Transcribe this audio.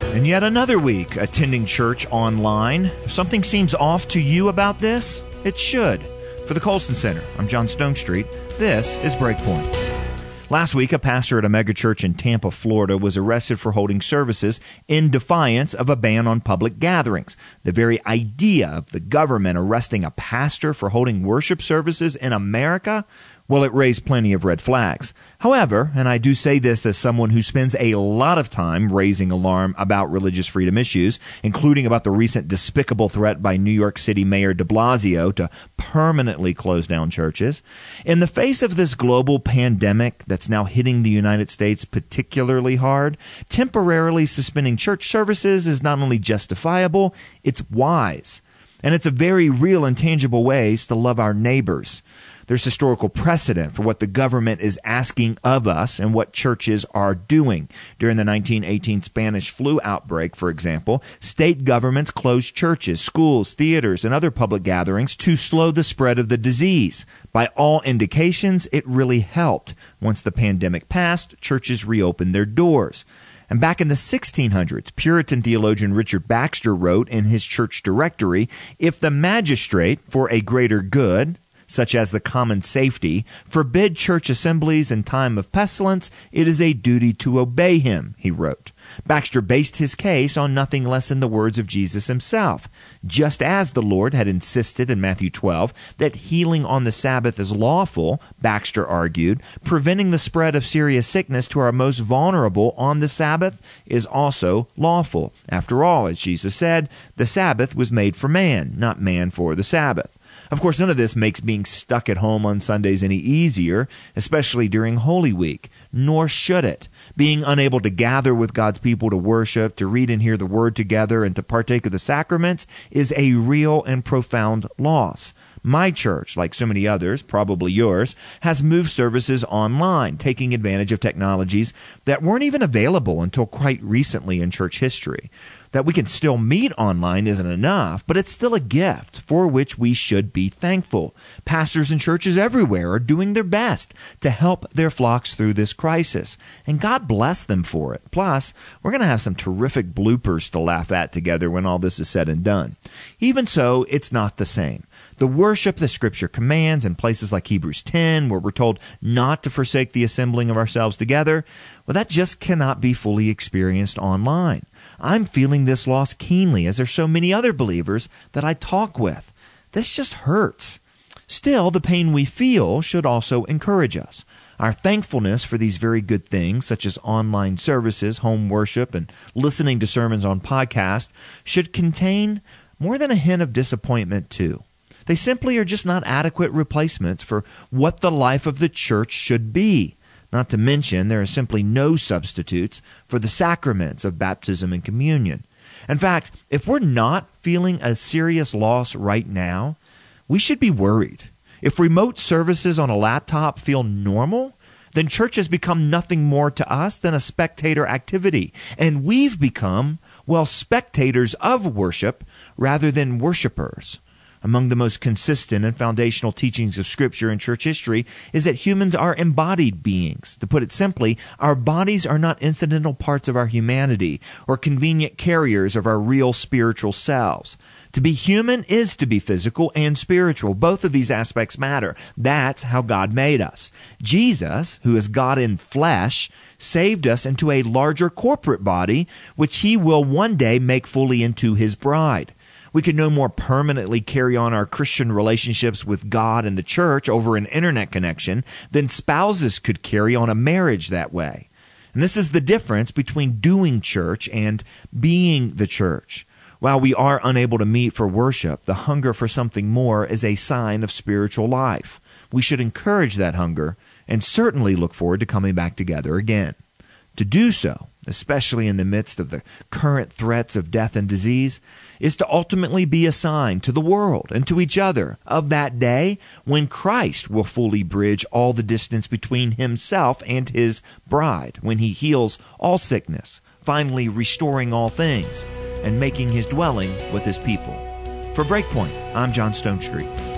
And yet another week attending church online. If something seems off to you about this, it should. For the Colson Center, I'm John Stonestreet. This is Breakpoint. Last week, a pastor at a megachurch in Tampa, Florida, was arrested for holding services in defiance of a ban on public gatherings. The very idea of the government arresting a pastor for holding worship services in America, well, it raised plenty of red flags. However, and I do say this as someone who spends a lot of time raising alarm about religious freedom issues, including about the recent despicable threat by New York City Mayor DeBlasio to permanently close down churches, in the face of this global pandemic that's now hitting the United States particularly hard, temporarily suspending church services is not only justifiable, it's wise. And it's a very real and tangible ways to love our neighbors. There's historical precedent for what the government is asking of us and what churches are doing. During the 1918 Spanish flu outbreak, for example, state governments closed churches, schools, theaters, and other public gatherings to slow the spread of the disease. By all indications, it really helped. Once the pandemic passed, churches reopened their doors. And back in the 1600s, Puritan theologian Richard Baxter wrote in his church directory, "If the magistrate, for a greater good, such as the common safety, forbid church assemblies in time of pestilence, it is a duty to obey him," he wrote. Baxter based his case on nothing less than the words of Jesus himself. Just as the Lord had insisted in Matthew 12 that healing on the Sabbath is lawful, Baxter argued, preventing the spread of serious sickness to our most vulnerable on the Sabbath is also lawful. After all, as Jesus said, the Sabbath was made for man, not man for the Sabbath. Of course, none of this makes being stuck at home on Sundays any easier, especially during Holy Week, nor should it. Being unable to gather with God's people to worship, to read and hear the Word together, and to partake of the sacraments is a real and profound loss. My church, like so many others, probably yours, has moved services online, taking advantage of technologies that weren't even available until quite recently in church history. That we can still meet online isn't enough, but it's still a gift for which we should be thankful. Pastors and churches everywhere are doing their best to help their flocks through this crisis, and God bless them for it. Plus, we're going to have some terrific bloopers to laugh at together when all this is said and done. Even so, it's not the same. The worship the Scripture commands in places like Hebrews 10, where we're told not to forsake the assembling of ourselves together, well, that just cannot be fully experienced online. I'm feeling this loss keenly, as there's so many other believers that I talk with. This just hurts. Still, the pain we feel should also encourage us. Our thankfulness for these very good things, such as online services, home worship, and listening to sermons on podcast, should contain more than a hint of disappointment, too. They simply are just not adequate replacements for what the life of the church should be. Not to mention, there are simply no substitutes for the sacraments of baptism and communion. In fact, if we're not feeling a serious loss right now, we should be worried. If remote services on a laptop feel normal, then church has become nothing more to us than a spectator activity. And we've become, well, spectators of worship rather than worshipers. Among the most consistent and foundational teachings of Scripture in church history is that humans are embodied beings. To put it simply, our bodies are not incidental parts of our humanity or convenient carriers of our real spiritual selves. To be human is to be physical and spiritual. Both of these aspects matter. That's how God made us. Jesus, who is God in flesh, saved us into a larger corporate body, which he will one day make fully into his bride. We could no more permanently carry on our Christian relationships with God and the church over an internet connection than spouses could carry on a marriage that way. And this is the difference between doing church and being the church. While we are unable to meet for worship, the hunger for something more is a sign of spiritual life. We should encourage that hunger and certainly look forward to coming back together again. To do so, especially in the midst of the current threats of death and disease, is to ultimately be a sign to the world and to each other of that day when Christ will fully bridge all the distance between himself and his bride, when he heals all sickness, finally restoring all things, and making his dwelling with his people. For Breakpoint, I'm John Stonestreet.